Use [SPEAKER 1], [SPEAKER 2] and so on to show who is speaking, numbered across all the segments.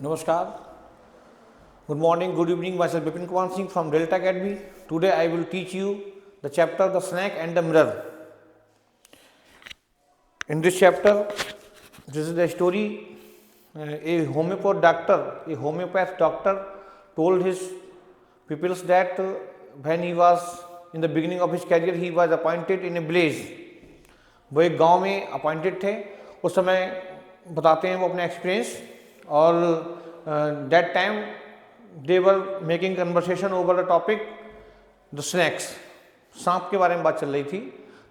[SPEAKER 1] Namaskar. Good morning, good evening. Myself Bipin Kumar Singh from Delta Academy. Today I will teach you the chapter The Snake and the Mirror. In this chapter, this is the story. A homeopath doctor told his pupils that when he was in the beginning of his career, he was appointed in a village. वो एक गांव में appointed थे. उस समय बताते हैं वो अपना एक्सपीरियंस. और that time they were making conversation over the topic the snacks. सांप के बारे में बात चल रही थी.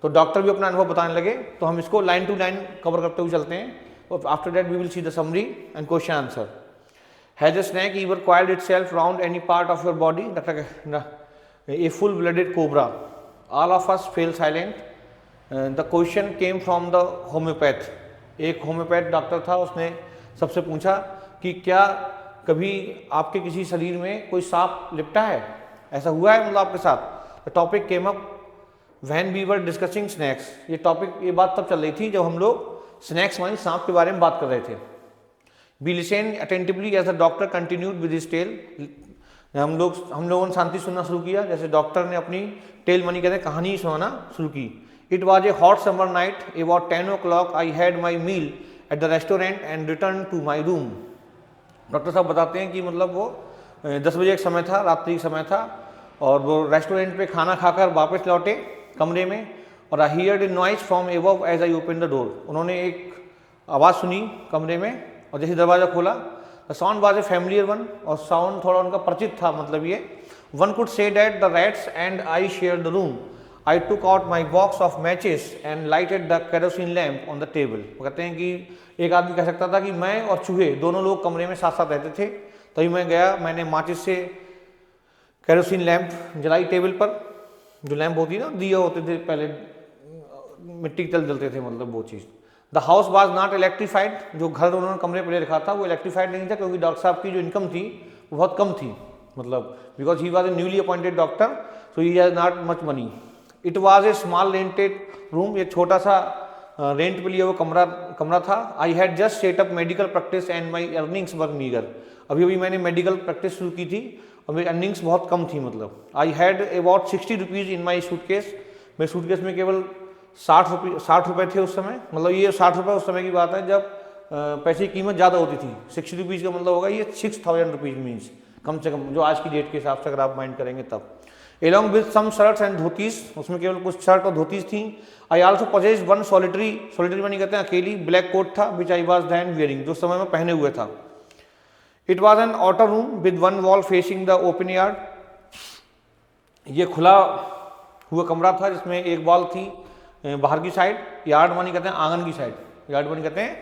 [SPEAKER 1] तो डॉक्टर भी अपना अनुभव बताने लगे. तो हम इसको लाइन टू लाइन कवर करते हुए चलते हैं. After that we will see the summary and question answer. Has a snake ever coiled itself round any part of your body? A full blooded cobra. All of us fell silent. The question came from the homeopath. एक homeopath doctor था, उसने सबसे पूछा कि क्या कभी आपके किसी शरीर में कोई सांप लिपटा है, ऐसा हुआ है मतलब आपके साथ? The topic came up when we were discussing snakes. ये बात तब चल रही थी जब हम लोग स्नैक्स मानी सांप के बारे में बात कर रहे थे. We listen attentively as the doctor continued with his tale. हम लोगों ने शांति सुनना शुरू किया जैसे डॉक्टर ने अपनी टेल मानी कहते कहानी सुनाना शुरू की. It was a hot summer night. About 10 o'clock I had my meal at the restaurant and return to my room. Doctor साहब बताते हैं कि मतलब वो 10 बजे एक समय था, रात्रि का समय था, और वो रेस्टोरेंट पे खाना खाकर वापस लौटे कमरे में. और I heard a noise from above as I open the door. उन्होंने एक आवाज़ सुनी कमरे में, और जैसे दरवाज़ा खोला the sound was a familiar one. और साउंड थोड़ा उनका परिचित था. मतलब ये one could say that the rats and I share the room. I took out my box of matches and lighted the kerosene lamp on the table. वो कहते हैं कि एक आदमी कह सकता था कि मैं और चूहे दोनों लोग कमरे में साथ साथ रहते थे. तभी मैं गया, मैंने माचिस से केरोसिन लैंप जलाई टेबल पर. जो लैंप होती है ना, दिए होते थे पहले, मिट्टी के तेल जलते थे, मतलब वो चीज़. The house was not electrified. जो घर उन्होंने कमरे पर ले रखा था वो इलेक्ट्रीफाइड नहीं था, क्योंकि डॉक्टर साहब की जो इनकम थी वो बहुत कम थी. मतलब because he was A newly appointed doctor, so he has not much money. It was A small rented room. ये छोटा सा रेंट पे लिया वो कमरा था. I had just set up medical practice and my earnings were meagre. अभी मैंने मेडिकल प्रैक्टिस शुरू की थी और मेरी अर्निंग्स बहुत कम थी. मतलब I had about 60 rupees in my suitcase. मेरे सूटकेस में केवल 60 रुपये थे उस समय. मतलब ये 60 रुपये उस समय की बात है जब पैसे की कीमत ज़्यादा होती थी. 60 रुपीज़ का मतलब होगा ये 6000 रुपीज़ मीन्स कम से कम, जो आज की डेट के हिसाब से अगर आप माइंड करेंगे तब. Along with some shirts and dhotis. उसमें केवल कुछ शर्ट और धोतीस थी. I also possessed one solitary मानी कहते हैं अकेली, ब्लैक कोट था which I was then wearing, जो समय में पहने हुए था. It was an outer room with one wall facing the open yard. ये खुला हुआ कमरा था जिसमें एक वॉल थी बाहर की साइड. यार्ड मानी कहते हैं आंगन की साइड. यार्ड मानी कहते हैं.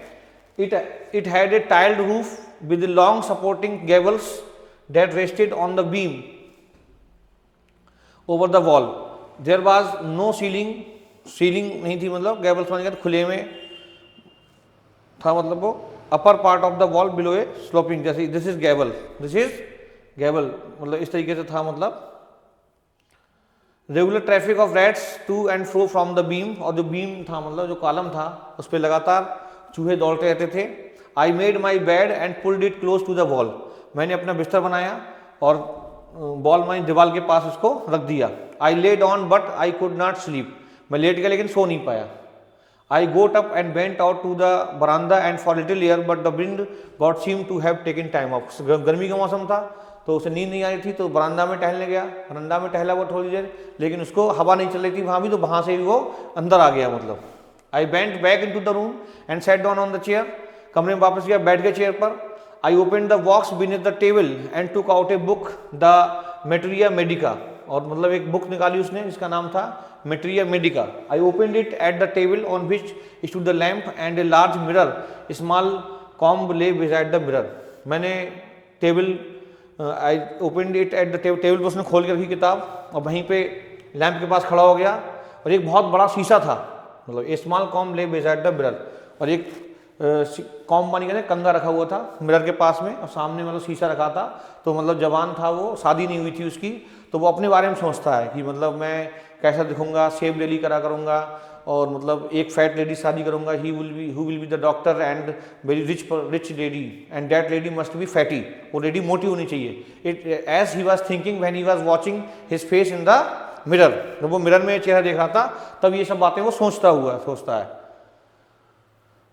[SPEAKER 1] It had a tiled roof with long supporting gables that rested on the beam over the wall. There was no ceiling. Ceiling नहीं थी, मतलब गैबल्स मानी कहते खुले में था. मतलब वो upper part of the wall below a sloping. जैसे दिस इज गैबल, मतलब इस तरीके से था. मतलब regular traffic of rats to and fro from the beam. और जो बीम था, मतलब जो कॉलम था, उस पर लगातार चूहे दौड़ते रहते थे. I made my bed and pulled it close to the wall. मैंने अपना बिस्तर बनाया और बॉल मानी दीवार के पास उसको रख दिया. I laid on but I could not sleep. मैं लेट गया लेकिन सो नहीं पाया. I got up and went out to the बरामदा and for little air but the wind got seem to have taken time off. गर्मी का मौसम था तो उसे नींद नहीं आ रही थी, तो बरामदा में टहलने गया. बरामदा में टहला वो थोड़ी देर, लेकिन उसको हवा नहीं चल रही थी वहाँ भी, तो वहाँ से भी वो अंदर आ गया. मतलब I went back in to the room and set down on the chair. कमरे में वापस गया, बैठ गया चेयर पर. I opened the box beneath the table and took out a book, the Materia Medica. और मतलब एक बुक निकाली उसने जिसका नाम था Materia Medica. I opened it at the table on which stood the lamp and a large mirror. A small comb lay beside the mirror. मैंने I opened it at the table पर उसने खोल के रखी किताब और वहीं पे लैंप के पास खड़ा हो गया. और एक बहुत बड़ा शीशा था. मतलब a small comb lay beside the mirror. और एक कॉम मानी कहते कंगा रखा हुआ था मिरर के पास में, और सामने मतलब शीशा रखा था. तो मतलब जवान था वो, शादी नहीं हुई थी उसकी, तो वो अपने बारे में सोचता है कि मतलब मैं कैसा दिखूंगा, शेव डेली करा करूंगा, और मतलब एक फैट लेडी शादी करूंगा, who will be the doctor and very rich lady and that lady must be fatty, वो लेडी मोटी होनी चाहिए. It as he was thinking when he was watching his face in the mirror, जब वो mirror में चेहरा देख रहा था तब ये सब बातें वो सोचता है.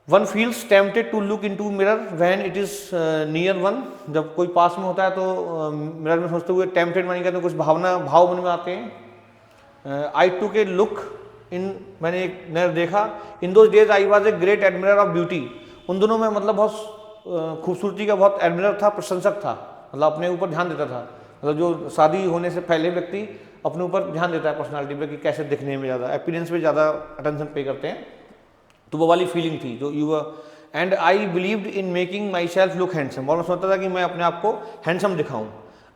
[SPEAKER 1] One feels tempted to look in to mirror when it is near one, जब कोई पास में होता है तो मिरर में सोचते हुए टेम्पटेड मानी कहते हैं कुछ भाव मन में आते हैं. आई टुक ए लुक इन, मैंने एक नजर देखा. In those days I was a great admirer of beauty, उन दोनों में मतलब बहुत खूबसूरती का बहुत एडमिरर था, प्रशंसक था, मतलब अपने ऊपर ध्यान देता था. मतलब जो शादी होने से पहले व्यक्ति अपने ऊपर ध्यान देता है पर्सनालिटी पे कि कैसे दिखने में, ज़्यादा अपीयरेंस पे ज़्यादा अटेंशन पे करते हैं, तो वो वाली फीलिंग थी जो you. And I believed in making my self look handsome, और मैं सोचता था कि मैं अपने आप को हैंडसम दिखाऊं.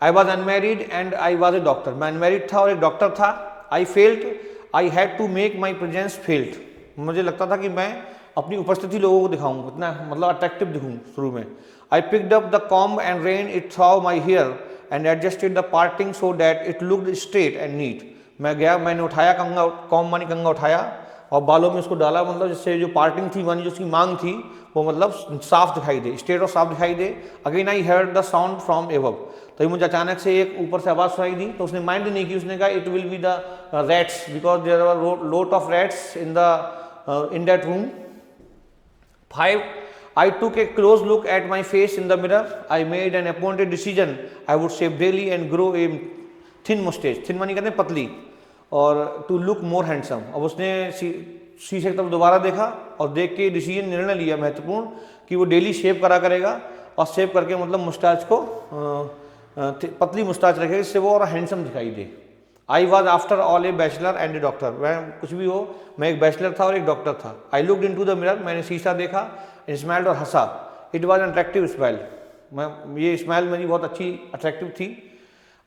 [SPEAKER 1] I was unmarried and I was a doctor, मैं अनमेरिड था और एक डॉक्टर था. I felt I had to make my presence felt, मुझे लगता था कि मैं अपनी उपस्थिति लोगों को दिखाऊं, इतना मतलब अट्रैक्टिव दिखूं शुरू में. I picked up the comb and ran it through my hair and adjusted the parting so that it looked straight and neat. मैं गया, मैंने उठाया कंगा, कॉम्ब मानी कंगा उठाया और बालों में उसको डाला, मतलब जिससे जो पार्टिंग थी मानी जो उसकी मांग थी वो मतलब साफ दिखाई दे, स्ट्रेट और साफ दिखाई दे. Again I heard the sound from above, तो मुझे अचानक से एक ऊपर से आवाज़ सुनाई दी, तो उसने माइंड नहीं की, उसने कहा it will be the rats because there are lot of rats in that room. 5. I took a close look at my face in the mirror. I made an appointed decision. I would shave daily and grow a thin mustache. Thin मानी कहते हैं पतली, और to look more handsome. अब उसने शीशे की तरफ दोबारा देखा और देख के डिसीजन निर्णय लिया महत्वपूर्ण कि वो डेली शेव करा करेगा, और शेव करके मतलब मुस्टाच को पतली मुस्टाच रखेगा जिससे वो और हैंडसम दिखाई दे. I was after all a bachelor and a doctor, वह कुछ भी हो मैं एक बैचलर था और एक डॉक्टर था. I looked in to the mirror, मैंने शीशा देखा, स्माइल्ड और हंसा. इट वॉज अट्रैक्टिव स्माइल, ये स्माइल मेरी बहुत अच्छी अट्रैक्टिव थी.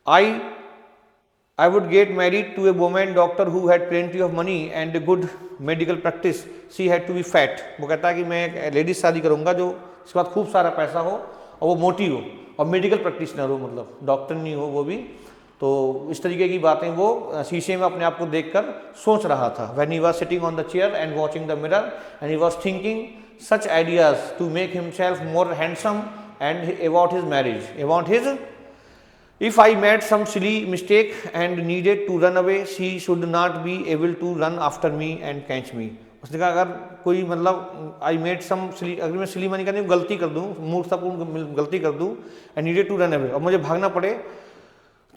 [SPEAKER 1] I would get married to a woman doctor who had plenty of money and a good medical practice. She had to be fat, वो कहता है कि मैं एक लेडीज शादी करूंगा जो इसके बाद खूब सारा पैसा हो और वो मोटी हो और मेडिकल प्रैक्टिशनर हो, मतलब डॉक्टर नहीं हो वो भी. तो इस तरीके की बातें वो शीशे में अपने आप को देखकर सोच रहा था. When he was sitting on the chair and watching the mirror and he was thinking such ideas to make himself more handsome and about his marriage, about his. If I made some silly mistake and needed to run away, she should not be able to run after me and catch me. उसने कहा अगर कोई मतलब I made some silly, अगर मैं silly मानी कहते गलती कर दूँ, मूर्खतापूर्ण गलती कर दूँ and needed to run away, और मुझे भागना पड़े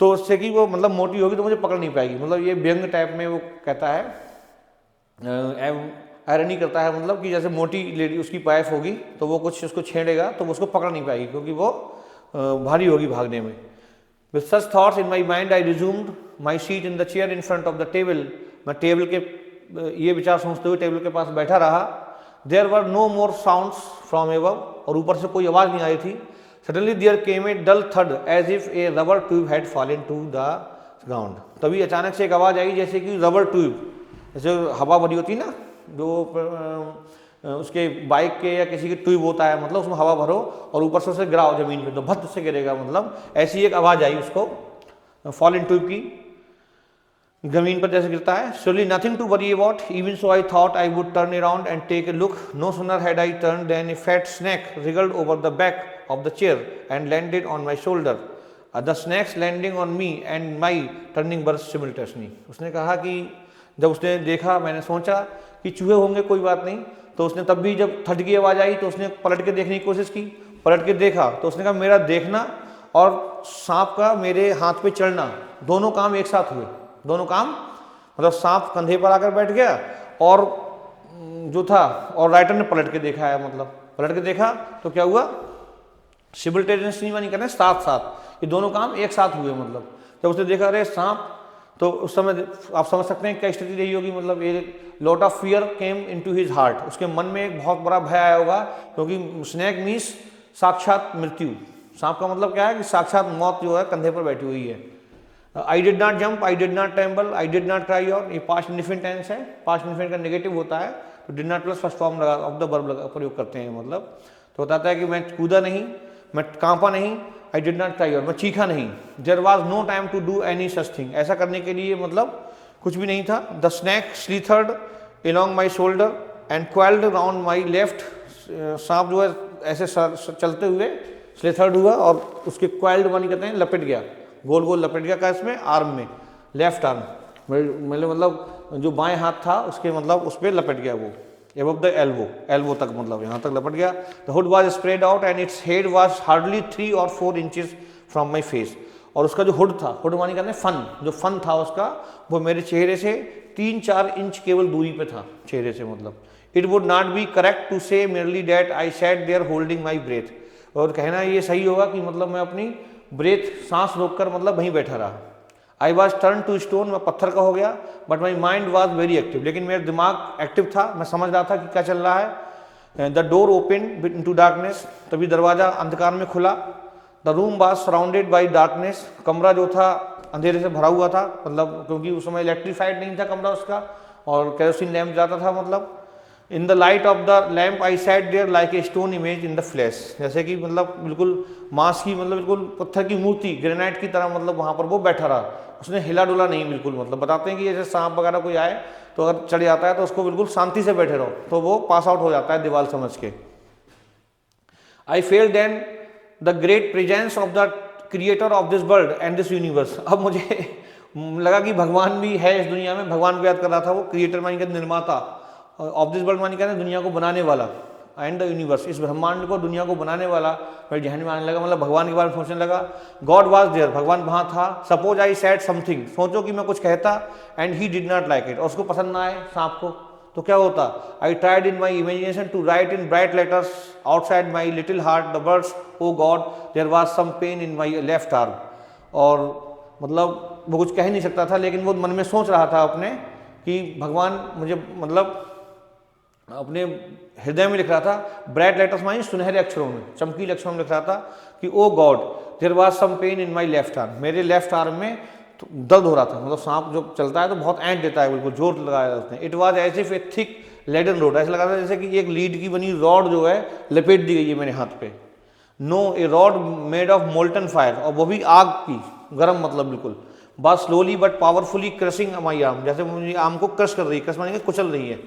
[SPEAKER 1] तो उससे कि वो मतलब मोटी होगी तो मुझे पकड़ नहीं पाएगी, मतलब ये व्यंग टाइप में वो कहता है, आयरनी करता है, मतलब कि जैसे मोटी लेडी उसकी वाइफ होगी तो वो कुछ उसको छेड़ेगा तो वो उसको पकड़ नहीं पाएगी क्योंकि वो भारी होगी भागने में. With such thoughts in my mind I resumed my seat in the chair in front of the table. मैं टेबल के ये विचार सोचते हुए टेबल के पास बैठा रहा. There were no more sounds from above, और ऊपर से कोई आवाज़ नहीं आई थी. Suddenly there came a dull thud as if a rubber tube had fallen to the ground. तभी अचानक से एक आवाज़ आई जैसे कि रबर ट्यूब, जैसे हवा भरी होती ना, जो उसके बाइक के या किसी के ट्यूब होता है, मतलब उसमें हवा भरो और ऊपर से उसे गिराओ जमीन पे तो भद्द से गिरेगा, मतलब ऐसी एक आवाज़ आई उसको फॉल इन ट्यूब की, जमीन पर जैसे गिरता है. Surely nothing to worry about. Even so I thought I would turn around and take a look. No sooner had I turned than a fat snake wriggled over the back of the chair and landed on my shoulder. The snakes landing on me and my turning burst simultaneously. उसने कहा कि जब उसने देखा, मैंने सोचा कि चूहे होंगे कोई बात नहीं, तो उसने तब भी जब थट की आवाज़ आई तो उसने पलट के देखने की कोशिश की. पलट के देखा तो उसने कहा मेरा देखना और सांप का मेरे हाथ पे चढ़ना दोनों काम एक साथ हुए. दोनों काम मतलब सांप कंधे पर आकर बैठ गया और जो था, और राइटर ने पलट के देखा है, मतलब पलट के देखा तो क्या हुआ, सिमिल्टेनियसली नहीं करना, साथ साथ ये दोनों काम एक साथ हुए. मतलब जब उसने देखा अरे सांप, तो उस समय आप समझ सकते हैं क्या स्थिति रही होगी. मतलब ये lot of fear came into his heart, उसके मन में एक बहुत बड़ा भय आया होगा, क्योंकि स्नेक मीन्स साक्षात मृत्यु. सांप का मतलब क्या है कि साक्षात मौत जो है कंधे पर बैठी हुई है. आई did not jump, I did not tremble, I did not cry out, ये पास्ट इंडिफिनिट टेंस है. पास्ट इंडिफिनिट का नेगेटिव होता है तो did not plus first form of the verb प्रयोग करते हैं. मतलब तो बताता है कि मैं कूदा नहीं, मैं कांपा नहीं, I did not cry out, मैं चीखा नहीं. There was no time to do any such thing, ऐसा करने के लिए मतलब कुछ भी नहीं था. The snake slithered along my shoulder and coiled around my left. सांप जो है ऐसे चलते हुए स्लेथर्ड हुआ और उसके coiled मानी कहते हैं लपेट गया, गोल गोल लपेट गया। का इसमें आर्म में, लेफ्ट आर्म मतलब जो बाएं हाथ था उसके मतलब उस पर लपेट गया वो, above the elbow, एल्बो तक मतलब यहाँ तक लपट गया। The hood was spread out and its head was hardly 3 or 4 inches from my face। और उसका जो हुड था, हुड मानी कहते हैं फन, जो फन था उसका वो मेरे चेहरे से 3-4 इंच केवल दूरी पे था चेहरे से। मतलब it would not be correct to say merely that I sat there holding my breath. और कहना ये सही होगा कि मतलब मैं अपनी ब्रेथ सांस रोककर मतलब वहीं बैठा रहा। I was turn to stone, मैं पत्थर का हो गया। But my mind was very active, लेकिन मेरा दिमाग एक्टिव था, मैं समझ रहा था कि क्या चल रहा है। The door open in to darkness, तभी दरवाजा अंधकार में खुला। The room was surrounded by darkness, कमरा जो था अंधेरे से भरा हुआ था, मतलब क्योंकि उस समय इलेक्ट्रीफाइड नहीं था कमरा उसका और केरोसिन लैम्प जाता था। मतलब in the light of the lamp I sat there like a stone image in the flash, जैसे कि मतलब बिल्कुल मांस की, मतलब बिल्कुल पत्थर की मूर्ति, ग्रेनाइट की तरह मतलब वहाँ पर वो बैठा रहा, उसने हिला डुला नहीं बिल्कुल। मतलब बताते हैं कि जैसे सांप वगैरह कोई आए तो अगर चढ़ जाता है तो उसको बिल्कुल शांति से बैठे रहो तो वो पास आउट हो जाता है दीवार समझ के। I felt then the great presence of the creator of this world and this universe. अब मुझे लगा कि भगवान भी है इस दुनिया में, भगवान को याद कर रहा था वो, क्रिएटर मानी कहते निर्माता, ऑफ दिस वर्ल्ड मानी कहते दुनिया को बनाने वाला, एंड द यूनिवर्स, इस ब्रह्मांड को दुनिया को बनाने वाला। मेरे जहन में आने लगा, मतलब भगवान के बारे में सोचने लगा। गॉड वाज देयर, भगवान वहाँ था। सपोज आई सेड समथिंग, सोचो कि मैं कुछ कहता, and he did not like it, और उसको पसंद ना आए सांप को, तो क्या होता। I tried in my imagination to write in bright letters outside my little heart the words O God there was some pain in my left arm. और मतलब वो कुछ कह नहीं सकता था, लेकिन वो मन में सोच रहा था अपने कि भगवान मुझे मतलब अपने हृदय में लिख रहा था, ब्राइट लेटर्स मानी सुनहरे अक्षरों में, चमकीले अक्षरों में लिख रहा था कि oh God there was some pain in my left arm, मेरे लेफ्ट आर्म में तो दर्द हो रहा था। मतलब सांप जो चलता है तो बहुत ऐंठ देता है, बिल्कुल जोर लगाया उसने। It was as if a thick leaden rod, ऐसा लगा था जैसे कि एक लीड की बनी रॉड जो है लपेट दी गई है मेरे हाथ पे। No, a rod made of molten fire, और वो भी आग की, गर्म मतलब बिल्कुल। But slowly but powerfully crushing my arm, जैसे मुझे आर्म को क्रश कर रही है, क्रश मानेंगे कुचल रही है।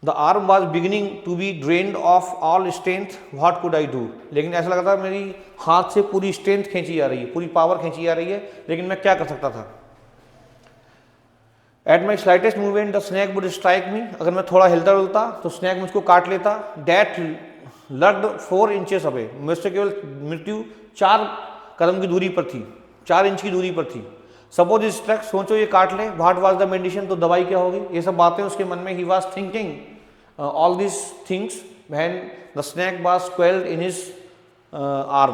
[SPEAKER 1] The arm was beginning to be drained of all strength, what could I do. लेकिन ऐसा लगा था मेरी हाथ से पूरी स्ट्रेंथ खींची जा रही है, पूरी पावर खींची जा रही है, लेकिन मैं क्या कर सकता था। At my slightest movement the snake would strike मी, अगर मैं थोड़ा हिलता डुलता तो स्नैक मुझको काट लेता। डैट लग्ड 4 इंचेस अवे, मुझसे केवल मृत्यु 4 कदम की दूरी पर थी, 4 इंच की दूरी पर थी। सपोज स्ट्रक, सोचो ये काट ले, व्हाट वाज द मेडिसिन, तो दवाई क्या होगी। ये सब बातें उसके मन में, he was thinking all these things when the snake was coiled in his arm.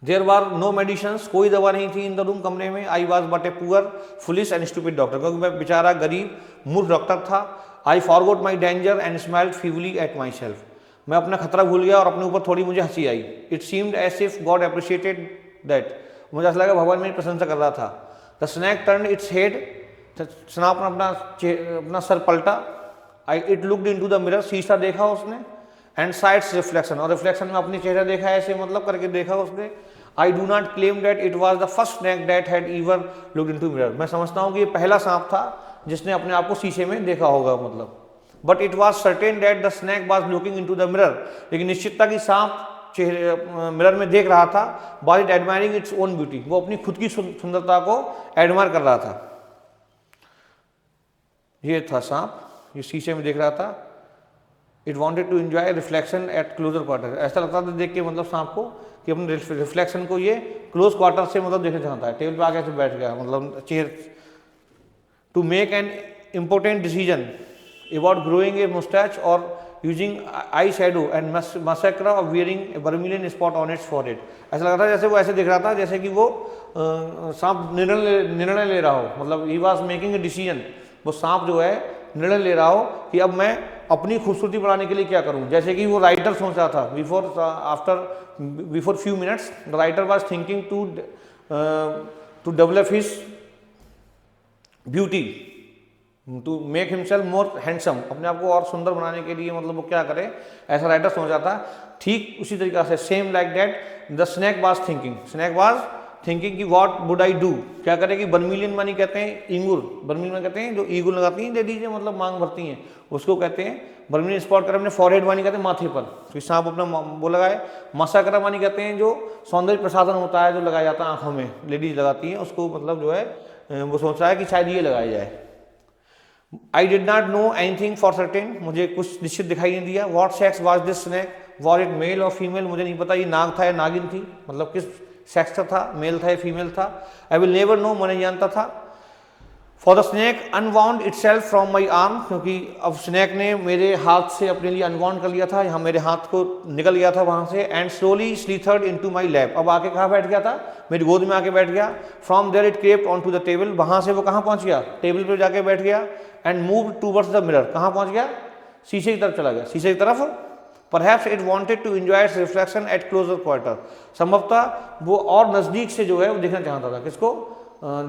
[SPEAKER 1] There were no medicines, कोई दवा नहीं थी इन द रूम, कमरे में। I was but a poor, foolish and stupid doctor, क्योंकि मैं बेचारा गरीब मूर्ख डॉक्टर था। I forgot my danger and smiled feebly at myself, मैं अपना खतरा भूल गया और अपने ऊपर थोड़ी मुझे हंसी आई। It seemed as if God appreciated that, मुझे ऐसा लगा भगवान मेरी प्रशंसा कर रहा था। The snake turned its head, सांप ने अपना सर पलटा। It looked into the mirror, शीशा देखा उसने। एंड साइड्स रिफ्लेक्शन, और रिफ्लेक्शन में अपनी चेहरा देखा, ऐसे मतलब करके देखा उसने। I do not claim that it was the first snake that had ever looked into mirror, मैं समझता हूँ कि ये पहला सांप था जिसने अपने आप को शीशे में देखा होगा मतलब। But it was certain that the snake was looking into the mirror, लेकिन निश्चित था कि सांप चेहरे मिरर में देख रहा था। Was it admiring its own beauty, वो अपनी खुद की सुंदरता को एडमायर कर रहा था। ये था सांप, ये शीशे में देख रहा था। It wanted to enjoy reflection at closer quarter, ऐसा लगता था देख के मतलब सांप को कि अपने रिफ्लेक्शन को ये क्लोज क्वार्टर से मतलब देखना चाहता है। टेबल पे आके से बैठ गया, मतलब chair. To make an important decision about growing a moustache और using eye shadow and mascara of wearing a vermilion spot on its forehead, ऐसा लग रहा था जैसे वो ऐसे दिख रहा था जैसे कि वो सांप निर्णय ले रहा हो। मतलब he was making a decision, वो सांप जो है निर्णय ले रहा हो कि अब मैं अपनी खूबसूरती बढ़ाने के लिए क्या करूं। जैसे कि वो राइटर सोच रहा था, before few minutes the writer was thinking to develop his beauty, to make himself more handsome, अपने आप को और सुंदर बनाने के लिए मतलब वो क्या करे, ऐसा राइटर सोच रहा था। ठीक उसी तरीका से same like that the snake was thinking, snake was thinking कि व्हाट वुड आई डू, क्या करें कि बर्मिलियन मनी कहते हैं ईंगुर, बर्मिलियन में कहते हैं जो ईगुर लगाती हैं, दे दीजिए मतलब मांग भरती हैं, उसको कहते हैं बर्मिलियन स्पॉट करा, अपने फॉरहेड वानी कहते हैं माथे पर, तो सांप अपना वो लगाए। मसाकरा वानी कहते हैं जो सौंदर्य प्रसाधन होता है जो लगाया जाता है आंखों में, लेडीज लगाती हैं, उसको मतलब जो है वो सोच रहा है कि शायद ये लगाया जाए। I did not know anything for certain, मुझे कुछ निश्चित दिखाई नहीं दिया। What sex was this snake, was it male or female, मुझे नहीं पता ये नाग था या नागिन थी, मतलब किस सेक्स का था, मेल था या फीमेल था। आई विल नेवर नो, मैं नहीं जानता था। For the snake unwound it self from my arm, क्योंकि अब स्नेक ने मेरे हाथ से अपने लिए अनवाउंड कर लिया था, यहाँ मेरे हाथ को निकल गया था वहाँ से। And slowly slithered into my lap, अब आके कहाँ बैठ गया था, मेरी गोद में आके बैठ गया। From there it crept on to the table, वहाँ से वो कहाँ पहुँच गया, टेबल पर जाके बैठ गया। And move towards the mirror, कहाँ पहुँच गया, शीशे की तरफ चला गया, शीशे की तरफ। Perhaps it wanted to enjoy its reflection at closer quarter, संभवतः वो और नज़दीक से जो है वो देखना चाहता था, किसको,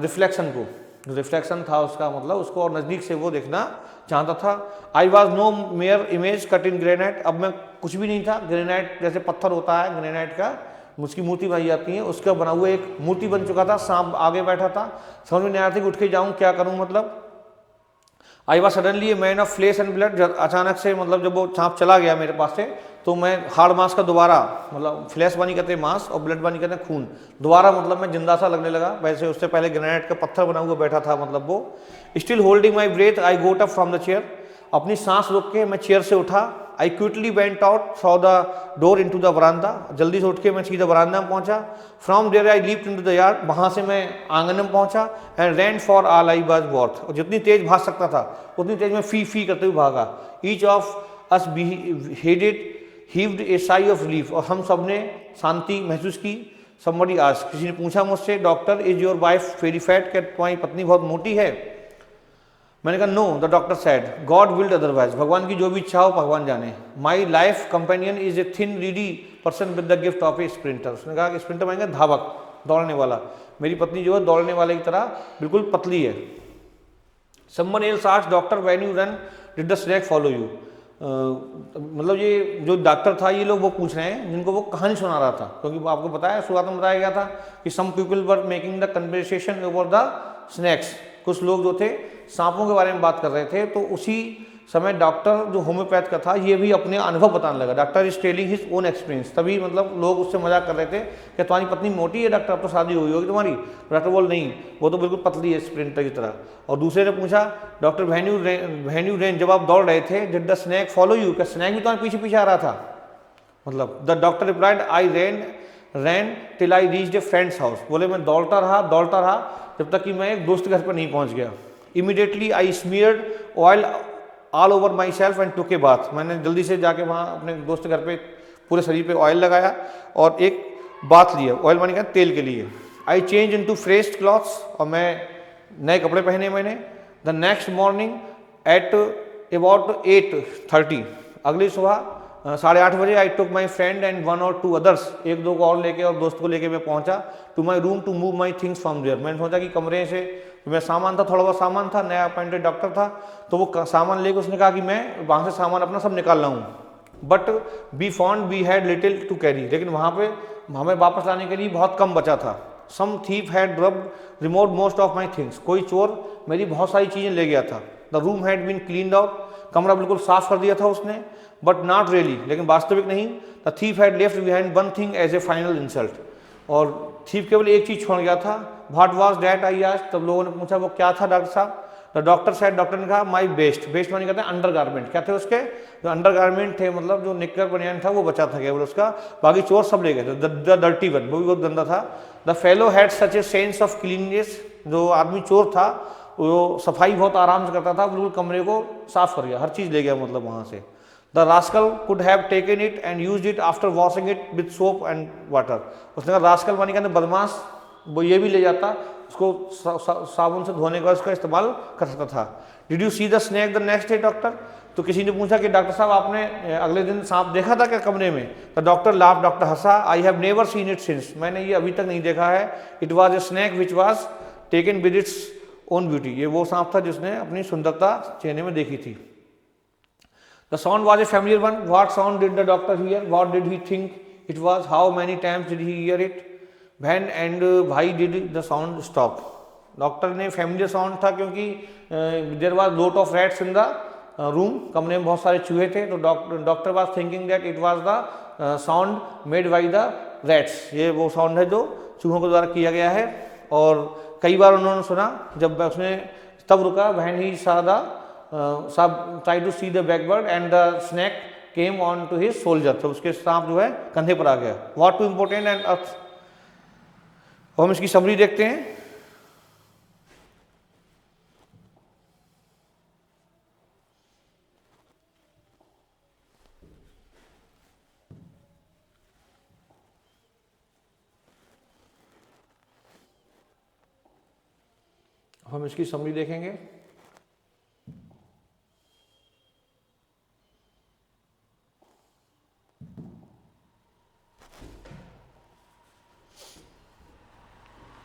[SPEAKER 1] रिफ्लेक्शन को, रिफ्लेक्शन था उसका मतलब, उसको और नज़दीक से वो देखना चाहता था। I was no mere image cut in granite, अब मैं कुछ भी नहीं था, ग्रेनाइट जैसे पत्थर होता है ग्रेनाइट का, उसकी मूर्ति बनाई जाती है, उसका बना हुआ एक मूर्ति बन चुका था, सांप आगे बैठा था, समझ में नहीं आ रहा था कि उठ के जाऊँ क्या करूँ, मतलब I was suddenly a man of flesh and blood, अचानक से मतलब जब वो सांप चला गया मेरे पास से, तो मैं हार्ड मांस का दोबारा, मतलब फ्लैश बानी कहते हैं मांस और ब्लड बानी कहते हैं खून, दोबारा मतलब मैं जिंदा सा लगने लगा। वैसे उससे पहले ग्रेनाइट का पत्थर बना हुआ बैठा था, मतलब वो। Still holding my breath I got up from the chair, अपनी सांस रोक के मैं चेयर से उठा। I quickly went out through the door into the बरामदा, जल्दी से उठ के मैं सीधा बरामदा में पहुंचा। From there I leaped into the yard, वहां से मैं आंगन में पहुंचा। And ran for all I was worth, और जितनी तेज भाग सकता था उतनी तेज मैं फी करते हुए भागा। Each of us heaved a sigh of relief, और हम सब ने शांति महसूस की। समबडी आस्क्ड, किसी ने पूछा मुझसे, doctor is your wife very fat, क्या तुम्हारी पत्नी बहुत मोटी है? मैंने कहा no, the doctor said God willed otherwise, भगवान की जो भी इच्छा हो भगवान जाने। My life companion is a thin reedy person with the gift of a sprinter, उसने कहा कि स्प्रिंटर मानेंगे धावक, दौड़ने वाला, मेरी पत्नी जो है दौड़ने वाले की तरह बिल्कुल पतली है। Someone else asked doctor when you run did the snake follow you, मतलब ये जो डॉक्टर था ये लोग वो पूछ रहे हैं जिनको वो कहानी सुना रहा था, क्योंकि आपको बताया शुरुआत में बताया गया था कि some people were making the conversation over the snakes, कुछ लोग जो थे सांपों के बारे में बात कर रहे थे। तो उसी समय डॉक्टर जो होम्योपैथ का था ये भी अपने अनुभव बताने लगा, doctor is telling his own experience. तभी मतलब लोग उससे मजाक कर रहे थे कि तुम्हारी पत्नी मोटी है डॉक्टर, अब तो शादी हुई होगी तुम्हारी। डॉक्टर बोल नहीं, वो तो बिल्कुल पतली है स्प्रिंटर की तरह। और दूसरे ने पूछा डॉक्टर व्हेन यू रेन, जब आप दौड़ रहे थे, did the snake follow you, क्या स्नैक भी तुम्हारे पीछे पीछे आ रहा था? मतलब the doctor replied I ran till I reached a friend's house, बोले मैं दौड़ता रहा जब तक कि मैं एक दोस्त के घर पर नहीं पहुंच गया। Immediately I smeared oil all over myself and took a bath, मैंने जल्दी से जाके वहाँ अपने दोस्त के घर पे पूरे शरीर पे ऑयल लगाया और एक बाथ लिया, ऑयल माने क्या, तेल के लिए। I change into fresh clothes, और मैं नए कपड़े पहने मैंने। The next morning at about 8:30, अगली सुबह 8:30 बजे I took my friend and 1 or 2 others, एक दो को और लेके और दोस्त को लेके मैं पहुंचा to my room to move my things from there. मैंने सोचा कि कमरे से मैं सामान था, थोड़ा बहुत सामान था, नया अपॉइंटेड डॉक्टर था, तो वो सामान लेके उसने कहा कि मैं वहाँ से सामान अपना सब निकाल रहा हूँ। But we found we had little to carry, लेकिन वहाँ पे हमें वापस लाने के लिए बहुत कम बचा था। Some thief had removed most of my things, कोई चोर मेरी बहुत सारी चीज़ें ले गया था। The room had been cleaned out, कमरा बिल्कुल साफ कर दिया था उसने, बट नॉट रियली, लेकिन वास्तविक नहीं। The thief had left behind one thing as a final insult, और थीफ केवल एक चीज़ छोड़ गया था। What was that I asked, तब लोगों ने पूछा वो क्या था डॉक्टर साहब? द डॉक्टर सेड, डॉक्टर ने कहा माई बेस्ट माने कहते हैं अंडर गारमेंट, क्या थे उसके जो अंडर गारमेंट थे, मतलब जो निक्कर बनियान था वो बचा था केवल उसका, बाकी चोर सब ले गए थे। द डर्टी वन, वो भी बहुत गंदा था। The fellow had such a sense of cleanliness, जो आदमी चोर था वो सफाई बहुत आराम से करता था, बिल्कुल कमरे को साफ कर गया, हर चीज़ ले गया मतलब वहाँ से। The rascal could have taken it and used it after washing it with soap and water, उसने कहा रास्कल माने कहते बदमाश, वो ये भी ले जाता, उसको साबुन से धोने का उसका इस्तेमाल कर सकता था। Did you see the snake the next day doctor, तो किसी ने पूछा कि डॉक्टर साहब आपने अगले दिन सांप देखा था क्या कमरे में? तो doctor laugh, doctor Hansa. I have never seen it since, मैंने ये अभी तक नहीं देखा है। It was A snack which was taken with its own beauty, ये वो सांप था जिसने अपनी सुंदरता चेहरे में देखी थी। The sound was a familiar one, what sound did the doctor hear, what did he think it was, how many times did he hear it, when and why did the sound stop. Doctor ने familiar sound था क्योंकि there was lot of rats in the room, कमरे में बहुत सारे चूहे थे, तो doctor was thinking that it was the sound made by the rats, ये वो साउंड है जो चूहों के द्वारा किया गया है। और कई बार उन्होंने सुना, जब उसने तब रुका when he saw try to see the backward and the snake came on to his shoulder, तो उसके सांप जो है कंधे पर आ गया। What to important and अर्थ, हम इसकी समरी देखते हैं। हम इसकी समरी देखेंगे।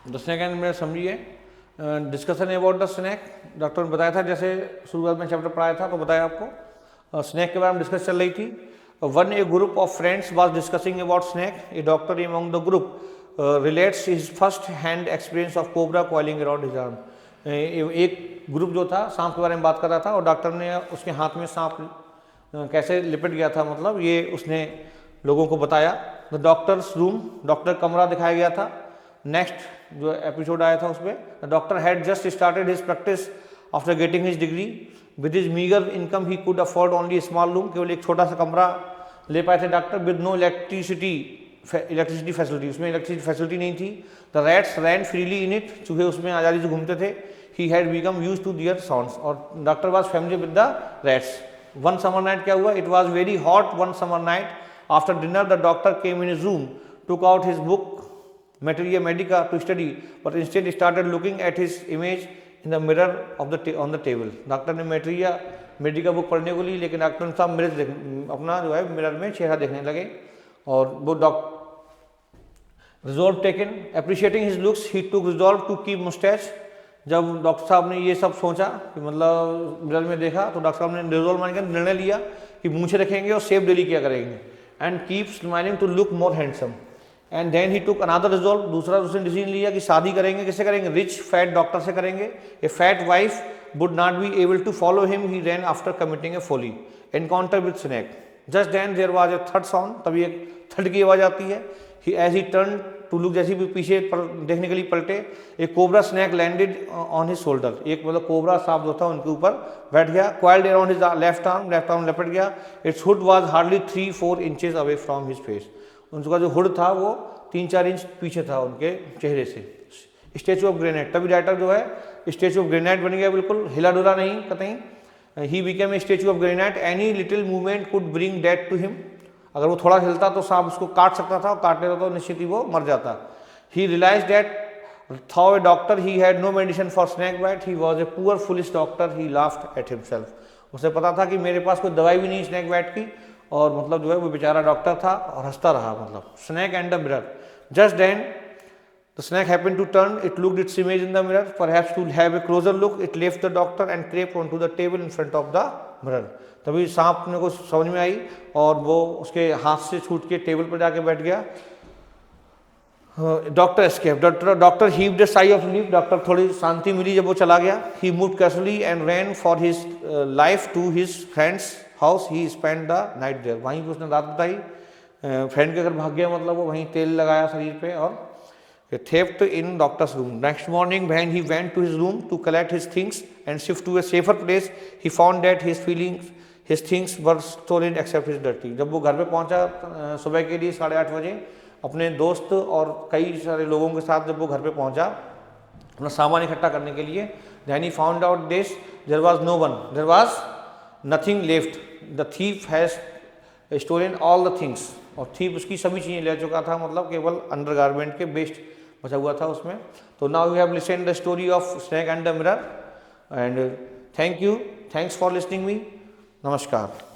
[SPEAKER 1] The snake and mirror summary है। Discussion about the snake, doctor ने बताया था, जैसे शुरुआत में चैप्टर पढ़ाया था तो बताया आपको, स्नैक के बारे में डिस्कस चल रही थी। One a group of friends was discussing about snake, a doctor among the group relates his first hand experience of cobra coiling around his arm. एक ग्रुप जो था सांप के बारे में बात कर रहा था और डॉक्टर ने उसके हाथ में सांप कैसे लिपट गया था, मतलब ये उसने लोगों को बताया। द डॉक्टर्स रूम, डॉक्टर कमरा दिखाया गया था। नेक्स्ट जो एपिसोड आया था उसमें, the doctor had just started his practice after getting his degree, with his meagre income he could afford only small room, केवल एक छोटा सा कमरा ले पाए थे doctor, with no electricity facility, उसमें इलेक्ट्रिसिटी फैसिलिटी नहीं थी। The rats ran freely in it, चूहे उसमें आज़ादी से घूमते थे। He had become used to their sounds, और doctor was familiar with the rats. One summer night क्या हुआ, it was very hot one summer night, after dinner the doctor came in his room, took out his book Materia Medica to study, but instead started looking at his image in the mirror of on the table. Doctor ने Materia Medica book पढ़ने को ली, लेकिन doctor ने साहब mirror अपना जो है mirror में चेहरा देखने लगे। और वो resolve taken appreciating his looks, he took resolve to keep moustache. जब डॉक्टर साहब ने ये सब सोचा कि मतलब मिरर में देखा, तो डॉक्टर साहब ने रिजॉल्व मान कर निर्णय लिया कि मूंछें रखेंगे और सेफ डेली किया करेंगे, and keep smiling to look more handsome. And then he took another resolve, दूसरा उसने डिसीजन लिया कि शादी करेंगे, किससे करेंगे, रिच फैट डॉक्टर से करेंगे। A fat wife would not be able to follow him, he ran after committing a folly, encounter with snake. Just then there was a third sound, तभी एक थर्ड की आवाज आती है। He as he turn to look, जैसे भी पीछे देखने के लिए पलटे, a cobra snake landed on his shoulder, एक मतलब कोबरा सांप जो था उनके ऊपर बैठ गया। Coiled around his left arm लपट गया। Its hood was hardly 3-4 inches away from his face, उनका जो हुड था वो 3-4 इंच पीछे था उनके चेहरे से। स्टेचू ऑफ ग्रेनाइट, तभी डायरेक्टर जो है स्टेचू ऑफ ग्रेनाइट बन गया, बिल्कुल हिला डुला नहीं कतई। He became a statue of granite, any little movement could bring death to him, अगर वो थोड़ा हिलता तो सांप उसको काट सकता था, और काटने तो निश्चित ही वो मर जाता। He realise that though a doctor he had no medicine for snake bite, he was a poor foolish doctor, he laughed at himself. उसे पता था कि मेरे पास कोई दवाई भी नहीं स्नैक बाइट की, और मतलब जो है वो बेचारा डॉक्टर था और हंसता रहा। मतलब snake and the mirror, just then the snake happened to turn, it looked its image in the mirror, perhaps to have a closer look, it left the doctor and crept onto the table in front of the mirror. तभी सांप ने को समझ में आई और वो उसके हाथ से छूट के टेबल पर जाके बैठ गया। Doctor escape, doctor heaved a sigh of relief, doctor थोड़ी शांति मिली जब वो चला गया। He moved casually and ran for his life to his friend's house, he spend the night there, वहीं पर उसने रात बिताई, फ्रेंड के घर भाग गया, मतलब वो वहीं तेल लगाया शरीर पे। और theft in doctor's room, next morning when he went to his room to collect his things and shift to a safer place, he found that his things were stolen except his dirty. जब वो घर पे पहुंचा सुबह के लिए 8:30 बजे, अपने दोस्त और कई सारे लोगों के साथ जब वो घर पे पहुंचा अपना सामान इकट्ठा करने के लिए, then he found out this, there was no one, there was nothing left, the thief has stolen all the things, और थीफ उसकी सभी चीज़ें ले चुका था, मतलब केवल अंडरगारमेंट के बेस्ट बचा हुआ था उसमें। तो now you have listen the story of snack and the mirror, and thank you, thanks for listening me, नमस्कार।